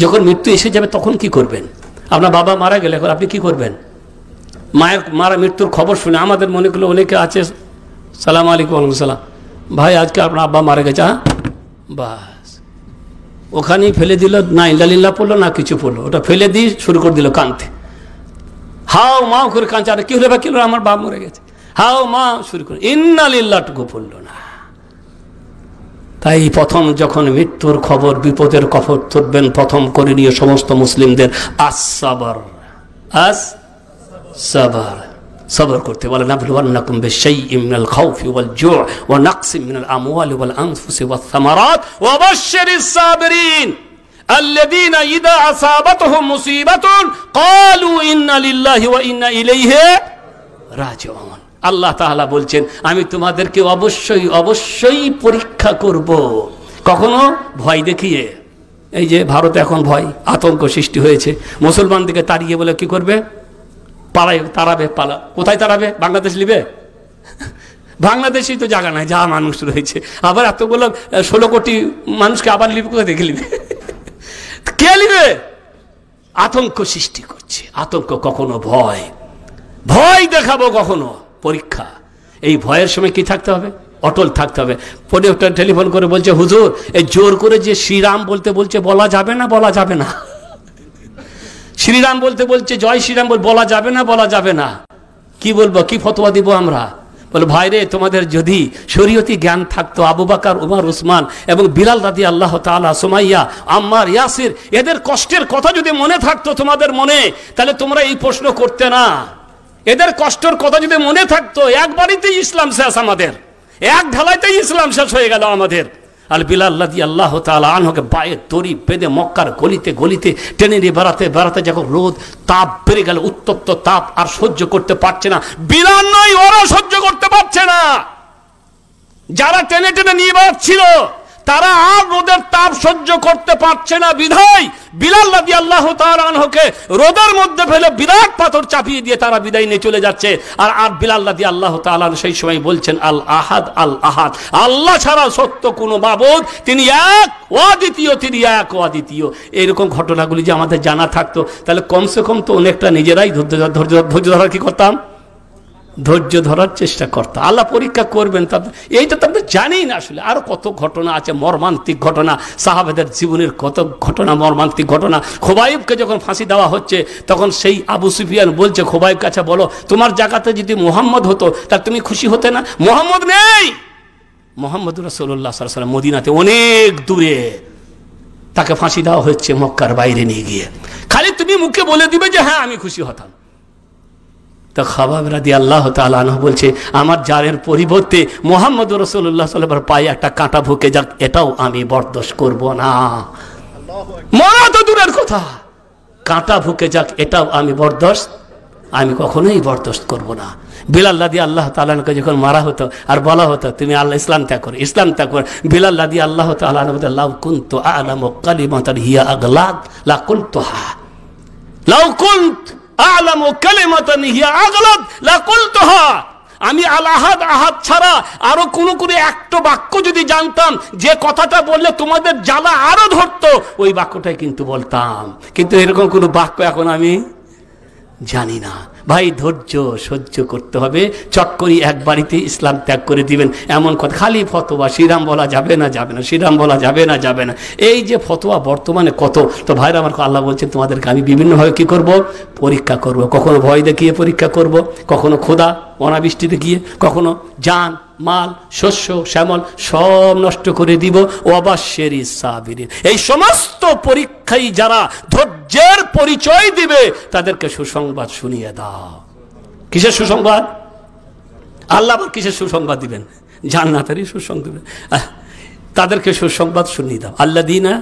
যখন মৃত্যু এসে যাবে তখন কি করবেন? আপনার বাবা মারা গেলে এখন আপনি কি করবেন? মায়ের মারা মৃত্যুর খবর শুনে আমাদের মনে করলো অনেকে আছে, সালাম আলাইকুম, ওয়ালাইকুম সালাম, ভাই আজকে আপনার আব্বা মারা গেছে। হ্যাঁ, বাস ওখানেই ফেলে দিল, না ইল্লালিল্লাহ পড়লো না কিছু পড়লো, ওটা ফেলে দিয়ে শুরু করে দিল কাঁদতে, হাও মাও করে কাঁদছে। আর কি হলে বা কি হলো, আমার বাপ মরে গেছে, হাও মা শুরু করে, ইন্নালিল্লাহটুকু পড়লো না। তাই প্রথম যখন মৃত্যুর খবর, বিপদের খবর ধরবেন, প্রথম করণীয় সমস্ত মুসলিমদের আসসাবর, সবর করতে বলে। নাবলুওয়ান্নাকুম বিশাইইম মিনাল খাউফি ওয়াল জু'i ওয়া নাকসিম মিনাল আমওয়ালি ওয়াল আনফুসি ওয়াস সামারাত ওয়া বাশশিরিস সাবিরিন আল্লাযীনা ইযা আসাবাতহুম মুসিবাতুন ক্বালু ইন্না লিল্লাহি ওয়া ইন্না ইলাইহি রাজিউন। আল্লাহ তাআলা বলছেন, আমি তোমাদেরকে অবশ্যই অবশ্যই পরীক্ষা করব। কখনো ভয় দেখিয়ে, এই যে ভারতে এখন ভয় আতঙ্ক সৃষ্টি হয়েছে, মুসলমানদেরকে তাড়িয়ে বলে কি করবে, পালায় তাড়াবে, পালা কোথায় তাড়াবে, বাংলাদেশ লিবে? বাংলাদেশেই তো জায়গা নাই, যা মানুষ রয়েছে, আবার এতগুলো 16 কোটি মানুষকে আবার লিবে, কোথায় দেখে লিবে? কে লিবে? আতঙ্ক সৃষ্টি করছে, আতঙ্ক। কখনো ভয়, ভয় দেখাবো, কখনো পরীক্ষা। এই ভয়ের সময় কি থাকতে হবে? অটল থাকতে হবে। পরে একটা টেলিফোন করে বলছে, হুজুর এই জোর করে যে শ্রীরাম বলতে বলছে, বলা যাবে না, বলা যাবে না। শ্রীরাম বলতে বলছে, জয় শ্রীরাম বলা যাবে না, বলা যাবে না। কি বলবো, কি ফতোয়া দিব আমরা? বলে, ভাইরে তোমাদের যদি শরীয়তি জ্ঞান থাকতো, আবু বকর, উমর, উসমান এবং বিলাল রাদিয়াল্লাহু তাআলা, সুমাইয়া, আম্মার, ইয়াসির, এদের কষ্টের কথা যদি মনে থাকতো তোমাদের মনে, তাহলে তোমরা এই প্রশ্ন করতে না। এদের কষ্টের কথা যদি মনে থাকতো, এক বাড়িতেই ইসলাম শেষ, আমাদের এক ঢালাইতেই ইসলাম শেষ হয়ে গেল আমাদের। আর বিলাল রাদিয়াল্লাহু তাআলা আনহুকে পায়ের দড়ি বেঁধে মক্কার গলিতে গলিতে টেনে নিয়ে বেড়াতে বেড়াতে যখন রোদ তাপ বেড়ে গেল, উত্তপ্ত তাপ আর সহ্য করতে পারছে না, বিলাল নয় ওরা সহ্য করতে পারছে না। যারা টেনে টেনে নিয়ে বেড়াচ্ছিল তারা আর রোদের তাপ সহ্য করতে পারছে না, বিধায় বিলাল রাদিয়াল্লাহু তাআলা আনহুকে রোদের মধ্যে ফেলে বিরাট পাথর চাপিয়ে দিয়ে তারা বিদায় নিয়ে চলে যাচ্ছে। আর বিলাল রাদিয়াল্লাহু তাআলা সেই সময় বলছেন, আল আহাদ, আল আহাদ, আল্লাহ ছাড়া সত্য কোনো মাবুদ, তিনি এক অদ্বিতীয়, তিনি এক অদ্বিতীয়। এরকম ঘটনাগুলি যে আমাদের জানা থাকতো, তাহলে কমসে কম তো অনেকটা নিজেরাই ধৈর্য ধরার কি করতাম, ধৈর্য ধরার চেষ্টা করতাম। আল্লাহ পরীক্ষা করবেন, এইটা তো আমরা জানি না। আসলে আরো কত ঘটনা আছে, মর্মান্তিক ঘটনা, সাহাবাদের জীবনের কত ঘটনা, মর্মান্তিক ঘটনা। খোবাইবকে যখন ফাঁসি দেওয়া হচ্ছে, তখন সেই আবু সুফিয়ান বলছে খোবাইব কাছে, বলো তোমার জায়গাতে যদি মুহাম্মদ হতো তাহলে তুমি খুশি হতে না? মুহাম্মদ নেই, মুহাম্মদ রাসূলুল্লাহ সাল্লাল্লাহু আলাইহি ওয়াসাল্লাম মদিনাতে অনেক দূরে, তাকে ফাঁসি দেওয়া হচ্ছে মক্কার বাইরে নিয়ে গিয়ে। খালি তুমি মুখে বলে দিবে যে হ্যাঁ আমি খুশি হতাম। তো খাবাব রাদিয়াল্লাহু তাআলা আনহু বলছে, আমার জানের পরিবর্তে মুহাম্মদ রাসূলুল্লাহ সাল্লাল্লাহু আলাইহি ওয়াসাল্লামের পায়ে একটা কাঁটা ঢুকে যাক, এটাও আমি বরদাস্ত করব না। মরা তো দূরের কথা, কাঁটা ঢুকে যাক এটাও আমি কখনোই বরদাস্ত করব না। বিলাল রাদিয়াল্লাহু তাআলা আনহুকে যখন মারা হতো আর বলা হতো তুমি আল্লাহ ইসলাম ত্যাগ করো, ইসলাম ত্যাগ করো, বিলাল রাদিয়াল্লাহু তাআলা আনহু বলতেন, লাউ কুনতু আ'লামু কালিমাতান হিয়া আগলাদ লা কুলতুহা, লাউ কুনতু আ'লামু কালিমাতান হিয়া আগলাদ লা কুলতুহা। আমি আল আহাদ, আহাদ ছাড়া আরো কোন একটা বাক্য যদি জানতাম, যে কথাটা বললে তোমাদের জ্বালা আরো ধরতো, ওই বাক্যটাই কিন্তু বলতাম। কিন্তু এরকম কোন বাক্য এখন আমি জানি না। ভাই ধৈর্য সহ্য করতে হবে। চট করে এক বাড়িতে ইসলাম ত্যাগ করে দিবেন এমন কথা, খালি ফতোয়া, শ্রীরাম বলা যাবে না, যাবে না, শ্রীরাম বলা যাবে না, যাবে না, এই যে ফতোয়া বর্তমানে কত। তো ভাইরা আমার, আল্লাহ বলছেন তোমাদেরকে আমি বিভিন্নভাবে কি করব, পরীক্ষা করব। কখনো ভয় দেখিয়ে পরীক্ষা করব, কখনো ক্ষুধা অনাবৃষ্টি দেখিয়ে, কখনো জান মাল শস্য শ্যামল সব নষ্ট করে দিব। ওয়াবাশশিরিস সাবিরিন, এই সমস্ত পরীক্ষায় যারা ধৈর্যের পরিচয় দিবে তাদেরকে সুসংবাদ শুনিয়ে দাও। কিসের সুসংবাদ? আল্লাহ আবার কিসের সুসংবাদ দিবেন? জান্নাতেরই সুসংবাদ দিবেন। তাদেরকে সুসংবাদ শুনিয়ে দাও। আল্লাযীনা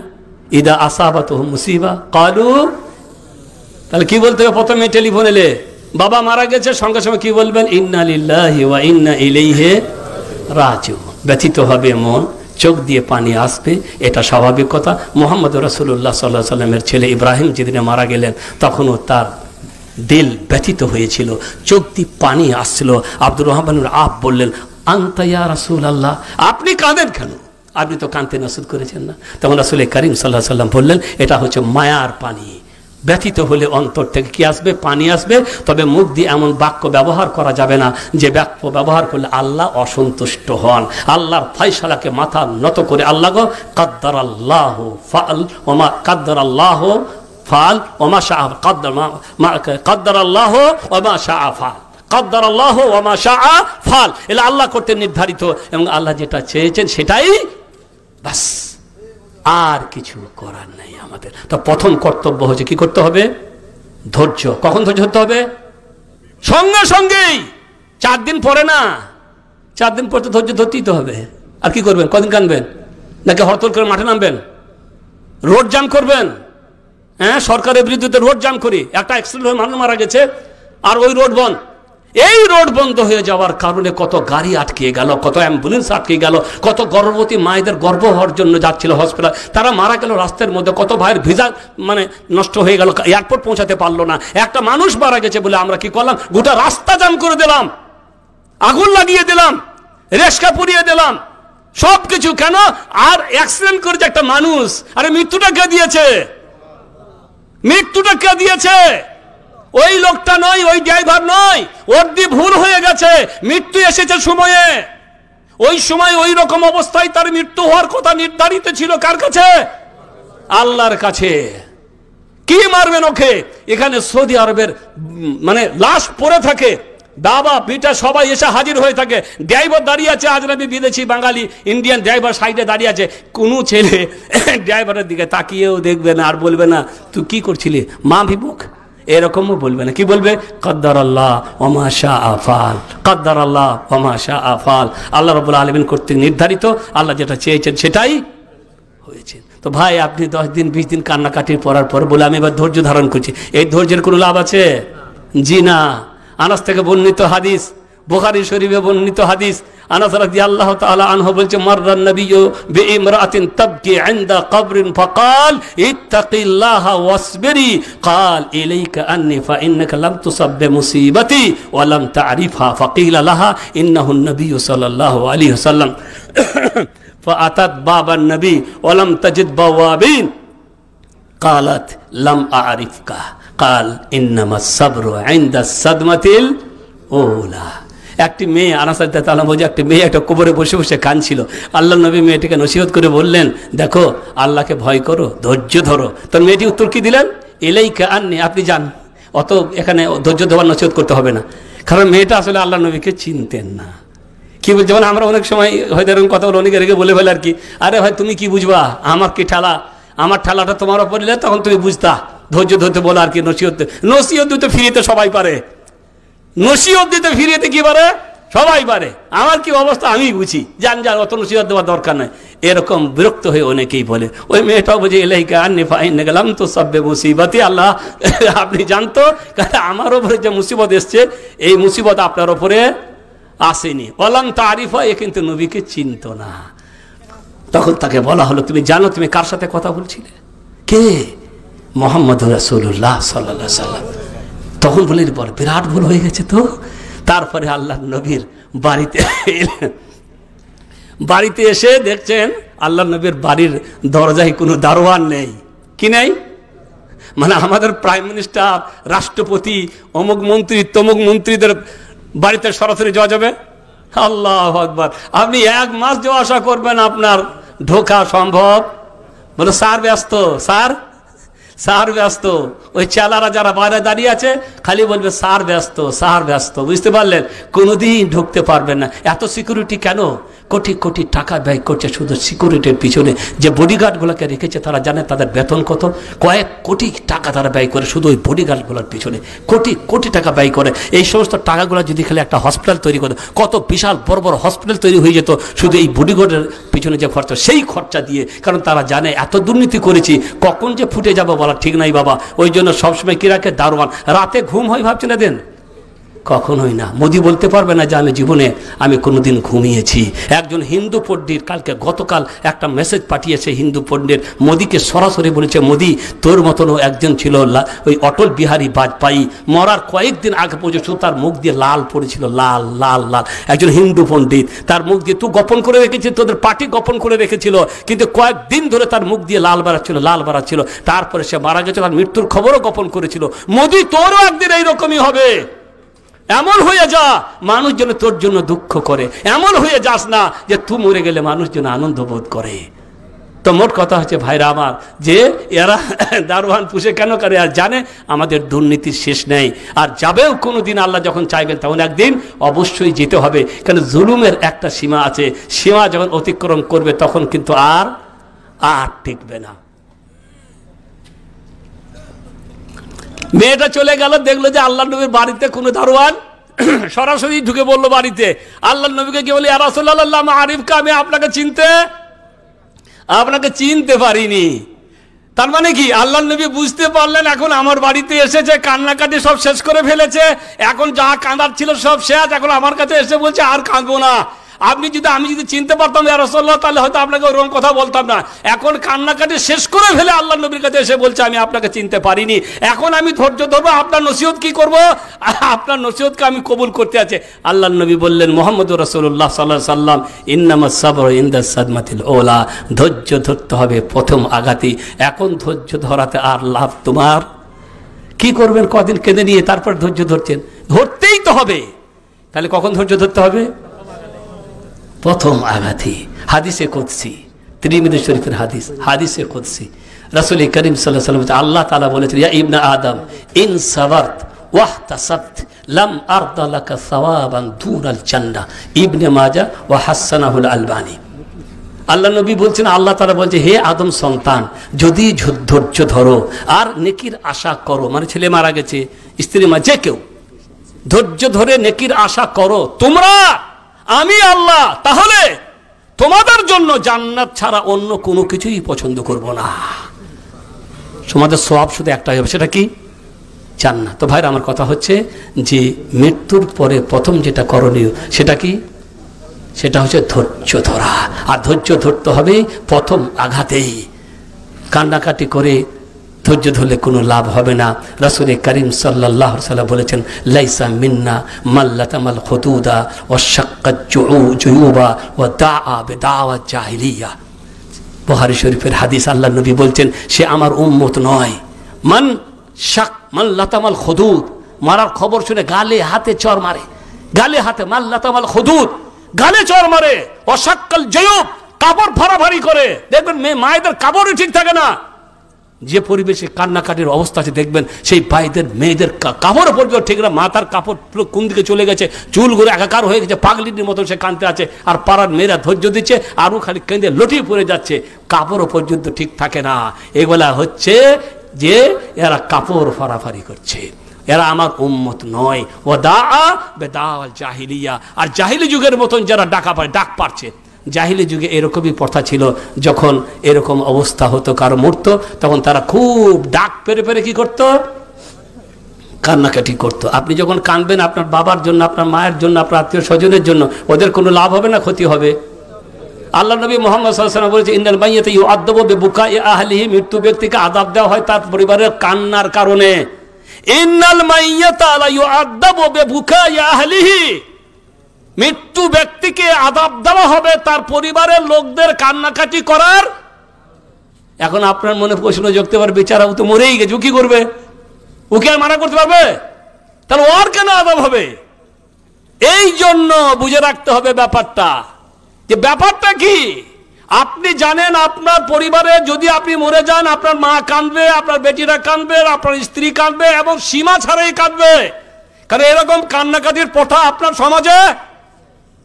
ইযা আসাবাতুহুম মুসিবা ক্বালু, তাহলে কি বলতে হবে? প্রথমে টেলিফোন এলে বাবা মারা গেছে, সঙ্গে সঙ্গে কি বলবেন? ইন্না লিল্লাহি ওয়া ইন্না ইলাইহি রাজিউন। ব্যথিত হবে মন, চোখ দিয়ে পানি আসবে, এটা স্বাভাবিক কথা। মুহাম্মদ রাসূলুল্লাহ সাল্লাল্লাহু আলাইহি ওয়াসাল্লামের ছেলে ইব্রাহিম যেদিনে মারা গেলেন, তখনও তার দিল ব্যথিত হয়েছিল, চোখ দিয়ে পানি আসছিল। আব্দুর রহমানুল আব বললেন, আনতা ইয়া রাসূলুল্লাহ, আপনি কাঁদেন কেন? আপনি তো কান্তে নাসুদ করেছেন না। তখন রাসূল করিম সাল্লাল্লাহু আলাইহি সাল্লাম বললেন, এটা হচ্ছে মায়ার পানি। ব্যথিত হলে অন্তর থেকে কি আসবে? পানি আসবে। তবে মুখ দিয়ে এমন বাক্য ব্যবহার করা যাবে না যে বাক্য ব্যবহার করলে আল্লাহ অসন্তুষ্ট হন। আল্লাহর ফয়সালাকে মাথা নত করে আল্লাহ গো কাদ্দারাল্লাহু ফাল ওমা কাদ্দারাল্লাহু ফাল ওমা শাআ কাদ্দারাল্লাহু ওমা শাআ ফাল কাদ্দারাল্লাহু ওমা শাআ ফাল। এলা আল্লাহ করতে নির্ধারিত এবং আল্লাহ যেটা চেয়েছেন সেটাই বাস, আর কিছু করার নেই আমাদের। তো প্রথম কর্তব্য হচ্ছে কি করতে হবে? ধৈর্য। কখন ধৈর্য ধরতে হবে? সঙ্গে সঙ্গেই, 4 দিন পরে না, 4 দিন পর তো ধৈর্য ধরতেই তো হবে। আর কি করবেন? কদিন কানবেন? নাকি হরতাল করে মাঠে নামবেন? রোড জাম করবেন? হ্যাঁ, সরকারের বিরুদ্ধে রোড জাম করি, একটা অ্যাক্সিডেন্ট হয়ে মানুষ মারা গেছে আর ওই রোড বন্ধ। এই রোড বন্ধ হয়ে যাওয়ার কারণে কত গাড়ি আটকে গেল, কত অ্যাম্বুলেন্স আটকে গেল, কত গর্ভবতী মায়েদের গর্ভ হওয়ার জন্য যাচ্ছিল হসপিটাল, তারা মারা গেল রাস্তার মধ্যে। কত ভাইয়ের ভিসা নষ্ট হয়ে গেল, এয়ারপোর্ট পৌঁছাতে পারলো না। একটা মানুষ মারা গেছে বলে আমরা কি করলাম? গোটা রাস্তা জাম করে দিলাম, আগুন লাগিয়ে দিলাম, রেশকা পুড়িয়ে দিলাম, সবকিছু। কেন? আর অ্যাক্সিডেন্ট করেছে একটা মানুষ, আরে মৃত্যুটা কে দিয়েছে? মৃত্যুটা কে দিয়েছে? ওই লোকটা নয়, ওই ড্রাইভার নয়, ওর দিয়ে ভুল হয়ে গেছে, মৃত্যু এসেছে সময়ে। ওই সময় ওই রকম অবস্থায় তার মৃত্যু হওয়ার কথা নির্ধারিত ছিল কার কাছে? আল্লাহর কাছে। কি মারবেন ওকে? এখানে সৌদি আরবের লাশ পড়ে থাকে, বাবা পিটা সবাই এসে হাজির হয়ে থাকে, ড্রাইভার দাঁড়িয়ে আছে, আজনবী বিদেশি বাঙালি ইন্ডিয়ান ড্রাইভার সাইডে দাঁড়িয়ে আছে। কোনো ছেলে ড্রাইভারের দিকে তাকিয়েও দেখবে না, আর বলবে না তুই কি করছিলি মা বিমুখ, এরকমও বলবে না। কি বলবে? কদ্দারাল্লাহ ওয়া মা শাআ ফাল, কদ্দারাল্লাহ ওয়া মা শাআ ফাল। আল্লাহ রাব্বুল আলামিন কর্তৃক নির্ধারিত, আল্লাহ যেটা চেয়েছেন সেটাই হয়েছে। তো ভাই, আপনি 10 দিন 20 দিন কান্নাকাটির পরার পর বলে আমি এবার ধৈর্য ধারণ করছি, এই ধৈর্যের কোনো লাভ আছে? জি না। আনাস থেকে বর্ণিত হাদিস, বুখারী শরীফে বর্ণিত হাদিস, আনাস রাদিয়াল্লাহু তাআলা আনহু বলছে, মাররান নবিয়্যু বিইমরাতিন তাবকি ইনদা কবরিন ফাকাল ইত্তাকিল্লাহা ওয়াসবিরি ক্বাল ইলাইকা আন্নী ফাইন্নাকা লাম তুসাব বিমুসিবাতি ওয়া লাম তা'রিফহা ফাকিলা লাহা ইন্নাহু নবিয়্যু সাল্লাল্লাহু আলাইহি ওয়াসাল্লাম ফাআতাত বাবান নবী ওয়া লাম তাজিদ বাওয়াবিন ক্বালাত লাম আ'রিফকা কাল ইন্নামা সাবরু ইনদা সাদমাতিল ওলা। একটি মেয়ে, আনাস রাদিয়াল্লাহু তাআলা বলে, একটি মেয়ে একটা কবরে বসে বসে কাঁদছিল। আল্লাহর নবী মেয়েটিকে নসিহত করে বললেন, দেখো আল্লাহকে ভয় করো, ধৈর্য ধরো। তখন মেয়েটি উত্তর কি দিলেন? ইলাইকা আন্নী, আপনি যান, অত এখানে ধৈর্য ধরার নসিহত করতে হবে না। কারণ মেয়েটা আসলে আল্লাহর নবীকে চিনতেন না। কি বলছে? যেমন আমরা অনেক সময় হয়তো এরকম কথা বলে অনেকে রেগে বলে ফেলে আর কি, আরে ভাই তুমি কি বুঝবা, আমার কি ঠেলা, আমার ঠেলাটা তোমার ওপর নিলে তখন তুমি বুঝতা। ধৈর্য ধরতে বলো আর কি, নসিহত দিতে ফিরিতে সবাই পারে, নসিহত দিতে ফিরিতে কি পারে? সবাই পারে। আমার কি অবস্থা আমি বুঝি, জান যান, অত নসিহত দেওয়ার দরকার নাই। এরকম বিরক্ত হয়ে অনেকেই বলে। ওই মেয়েটাও বুঝে ইলাইকা আন্নী ফাইন্নাকা গেলাম তো সাব্বে মুসিবাতি, আল্লাহ আপনি জানতো আমার ওপরে যে মুসিবত এসছে, এই মুসিবত আপনার ওপরে আসেনি। ওয়ালাম তা'রিফা, এ কিন্তু নবীকে চিনত না। তখন তাকে বলা হলো, তুমি জানো তুমি কার সাথে কথা বলছিলে? কে? মুহাম্মদুর রাসূলুল্লাহ সাল্লাল্লাহু আলাইহি ওয়াসাল্লাম। তখন বলে বিরাট ভুল হয়ে গেছে তো। তারপরে আল্লাহর নবীর বাড়িতে এলেন, বাড়িতে এসে দেখছেন আল্লাহর নবীর বাড়ির দরজায় কোনো দারোয়ান নেই। কি নেই? আমাদের প্রাইম মিনিস্টার, রাষ্ট্রপতি, অমুক মন্ত্রী তমুক মন্ত্রীদের বাড়িতে সরাসরি যাওয়া যাবে? আল্লাহু আকবার। আপনি 1 মাস যাওয়া আসা করবেন, আপনার ঢোকা সম্ভব? বলে স্যার ব্যস্ত, স্যার ব্যস্ত। ওই চেলারা যারা বাইরে দাঁড়িয়ে আছে খালি বলবে স্যার ব্যস্ত, স্যার ব্যস্ত। বুঝতে পারলেন? কোনোদিন ঢুকতে পারবেন না। এত সিকিউরিটি কেন? কোটি কোটি টাকা ব্যয় করছে শুধু সিকিউরিটির পিছনে। যে বডিগার্ডগুলোকে রেখেছে তারা জানে তাদের বেতন কত, কয়েক কোটি টাকা তারা ব্যয় করে শুধু ওই বডিগার্ডগুলোর পিছনে, কোটি কোটি টাকা ব্যয় করে। এই সমস্ত টাকাগুলো যদি খালি একটা হসপিটাল তৈরি করে, কত বিশাল বড় বড় হসপিটাল তৈরি হয়ে যেত শুধু এই বডিগার্ডের পিছনে যে খরচা, সেই খরচা দিয়ে। কারণ তারা জানে এত দুর্নীতি করেছি, কখন যে ফুটে যাবো বলা ঠিক নাই বাবা। ওই জন্য সবসময় কি রাখে? দারোয়ান। রাতে ঘুম হয় ভাবছি না দেন, কখনোই না। মোদি বলতে পারবে না যে আমি জীবনে আমি কোনোদিন ঘুমিয়েছি। একজন হিন্দু পণ্ডিত গতকাল একটা মেসেজ পাঠিয়েছে, হিন্দু পণ্ডিত মোদিকে সরাসরি বলেছে, মোদি তোর মতনও একজন ছিল ওই অটল বিহারী বাজপেয়ী, মরার কয়েকদিন আগে পর্যন্ত তার মুখ দিয়ে লাল পড়েছিল, লাল লাল লাল। একজন হিন্দু পণ্ডিত, তার মুখ দিয়ে তুই গোপন করে রেখেছিস, তোদের পার্টি গোপন করে রেখেছিল, কিন্তু কয়েকদিন ধরে তার মুখ দিয়ে লাল বাড়াচ্ছিল, লাল বাড়াচ্ছিল। তারপরে সে মারা গেছিল, তার মৃত্যুর খবরও গোপন করেছিল। মোদি তোরও একদিন এইরকমই হবে। এমন হয়ে যা মানুষ যেন তোর জন্য দুঃখ করে, এমন হয়ে যাস না যে তুই মরে গেলে মানুষ যেন আনন্দ বোধ করে। তো মোট কথা হচ্ছে ভাইরা আমার, যে এরা দারোয়ান পুষে কেন করে? আর জানে আমাদের দুর্নীতির শেষ নেই, আর যাবেও কোনো দিন। আল্লাহ যখন চাইবেন তখন একদিন অবশ্যই যেতে হবে, কারণ জুলুমের একটা সীমা আছে। সীমা যখন অতিক্রম করবে তখন কিন্তু আর টিকবে না। মেয়েটা চলে গেল, দেখলো যে আল্লাহ নবীর বাড়িতে কোনো দারোয়ান সরাসরি ঢুকে বললো বাড়িতে। আল্লাহ নবীকে কি বলে, ইয়া রাসূলুল্লাহ মারিফকা, আমি আপনাকে চিনতে পারিনি। তার মানে কি, আল্লাহ নবী বুঝতে পারলেন এখন আমার বাড়িতে এসেছে, কান্নাকাটি সব শেষ করে ফেলেছে, এখন যা কাঁদার ছিল সব শেষ, এখন আমার কাছে এসে বলছে আর কাঁদবো না। আমি যদি চিনতে পারতাম ইয়া রাসূলুল্লাহ, তাহলে হয়তো আপনাকে ওরকম কথা বলতাম না। এখন কান্নাকাটি শেষ করে ফেলে আল্লাহ নবীর কাছে এসে বলছে আমি আপনাকে চিনতে পারিনি, এখন আমি ধৈর্য ধরবো, আপনার নসিহত কি করব, আপনার নসিহতকে আমি কবুল করতে আছে। আল্লাহ নবী বললেন, মুহাম্মদুর রাসূলুল্লাহ সাল্লাল্লাহু আলাইহি সাল্লাম, ইন্নামাস সাবরু ইনদা সাদমাতিল উলা, ধৈর্য ধরতে হবে প্রথম আঘাতে। এখন ধৈর্য ধরাতে আর লাভ তোমার কি? করবেন কদিন কেঁদে নিয়ে, তারপর ধৈর্য ধরছেন, ধরতেই তো হবে। তাহলে কখন ধৈর্য ধরতে হবে? প্রথম আঘাতে। হাদিসে কুদসি, তিরমিজি শরীফের হাদিসে কুদসি, রাসূল করিম সাল্লাল্লাহু আলাইহি ওয়াসাল্লাম, আল্লাহ তাআলা বলেছেন, ইয়া ইবনে আদম ইন সাবারত ওয়াহতাসাবত লাম আরদা লাকা সাওয়াবান দুনাল জান্নাহ। ইবনে মাজাহ ওয়া হাসানাহুল আলবানী। আল্লাহ নবী বলছেন, আল্লাহ তাআলা বলছে, হে আদম সন্তান, যদি ধৈর্য ধরো আর নেকির আশা করো, মানে ছেলে মারা গেছে, স্ত্রী মা, যে কেউ ধৈর্য ধরে নেকির আশা করো তোমরা, আমি আল্লাহ তাহলে তোমাদের জন্য জান্নাত ছাড়া অন্য কোনো কিছুই পছন্দ করব না। তোমাদের সওয়াব শুধু একটাই হবে, সেটা কি? জান্নাত। তো ভাইরা আমার কথা হচ্ছে যে মৃত্যুর পরে প্রথম যেটা করণীয় সেটা কি? সেটা হচ্ছে ধৈর্য ধরা। আর ধৈর্য ধরতে হবে প্রথম আঘাতেই। কান্নাকাটি করে ধৈর্য ধরলে কোনো লাভ হবে না। রাসূল করিম সাল্লাল্লাহু আলাইহি ওয়াসাল্লাম বলেছেন, লাইসা মিন্না মাল্লাতামাল খুদুদা ওয়া শাক্কাত জুয়ুবা ওয়া দাআ বিদাওয়াত জাহিলিয়া। বুখারী শরীফের হাদিস, আল্লাহ নবী বলছেন, সে আমার উম্মত নয়। মাল্লাতামাল খুদুদ, মারার খবর শুনে গালে হাতে চর মারে, গালে হাতে, মাল্লাতামাল খুদুদ, গালে চর মারে, ওয়া শাক্কাল জুয়ুব, কাপড় ফাড়াফাড়ি করে। দেখবেন মায়েদের কাপড়ই ঠিক থাকে না। যে পরিবেশে কান্নাকাটির অবস্থা আছে দেখবেন, সেই ভাইদের মেয়েদের কাপড় পর্যন্ত ঠিক না, মাথার কাপড় কোন দিকে চলে গেছে, চুলগুলো একাকার হয়ে গেছে, পাগলির মতো সে কাঁদতে আছে, আর পাড়ার মেয়েরা ধৈর্য দিচ্ছে, আরও খালি কেঁদে লটিয়ে পড়ে যাচ্ছে, কাপড়ও পর্যন্ত ঠিক থাকে না। এগুলা হচ্ছে যে এরা কাপড় ফাড়াফাড়ি করছে, এরা আমার উম্মত নয়। ও দাআ বিদাওয়াল জাহিলিয়া, আর জাহিলি যুগের মতন যারা ডাক পারছে। জাহিলি যুগে এরকমই প্রথা ছিল, যখন এরকম অবস্থা হতো, কারো মরতো, তখন তারা খুব ডাক পেরে পেরে কি করত? কান্নাকাটি করত। আপনি যখন কাঁদবেন আপনার বাবার জন্য, আপনার মায়ের জন্য, আপনার আত্মীয় স্বজনের জন্য, ওদের কোনো লাভ হবে না, ক্ষতি হবে। আল্লাহ নবী মুহাম্মদ সাল্লাল্লাহু আলাইহি ওয়াসাল্লাম বলেছে, ইন্নাল মাইয়াতা ইউআযাবু বিবুকাই আহলিহি, মৃত্যু ব্যক্তিকে আযাব দেওয়া হয় তার পরিবারের কান্নার কারণে। ইন্নাল মাইয়াতা লা ইউআযাবু বিবুকাই আহলিহি, মৃত্যু ব্যক্তিকে আযাব দেওয়া হবে তার পরিবারের লোকদের কান্নাকাটি করার। এখন আপনার মনে প্রশ্ন জাগতে পারে, বেচারা ও তো মরেই গেছে, ও কি করবে? ওকে আর মানা করতে পারবে? তাহলে ওর কেন আযাব হবে? এই জন্য বুঝে রাখতে হবে ব্যাপারটা, যে ব্যাপারটা কি। আপনি জানেন আপনার পরিবারে যদি আপনি মরে যান, আপনার মা কাঁদবে, আপনার বেটিরা কাঁদবে, আপনার স্ত্রী কাঁদবে, এবং সীমা ছাড়াই কাঁদবে, কারণ এরকম কান্নাকাটির প্রথা আপনার সমাজে।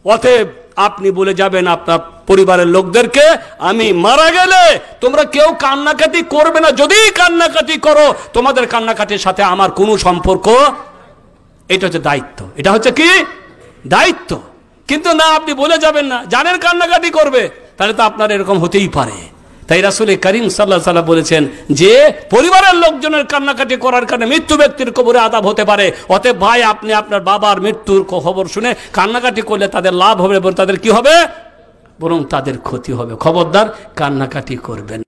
অতএব আপনি বলে যাবেন আপনার পরিবারের লোকদেরকে, আমি মারা গেলে তোমরা কেউ কান্নাকাটি করবে না, যদি কান্নাকাটি করো তোমাদের কান্নাকাটির সাথে আমার কোনো সম্পর্ক। এটা হচ্ছে দায়িত্ব, এটা হচ্ছে কি? দায়িত্ব। কিন্তু না, আপনি বলে যাবেন না, জানেন কান্নাকাটি করবে, তাহলে তো আপনার এরকম হতেই পারে। তাই রাসূল করিম সাল্লাল্লাহু আলাইহি ওয়াসাল্লাম বলেছেন যে পরিবারের লোকজনের কান্নাকাটি করার কারণে মৃত্যু ব্যক্তির কবরে আযাব হতে পারে। অতএব ভাই, আপনি আপনার বাবার মৃত্যুর খবর শুনে কান্নাকাটি করলে তাদের লাভ হবে, তাদের কি হবে? বরং তাদের ক্ষতি হবে। খবরদার কান্নাকাটি করবেন।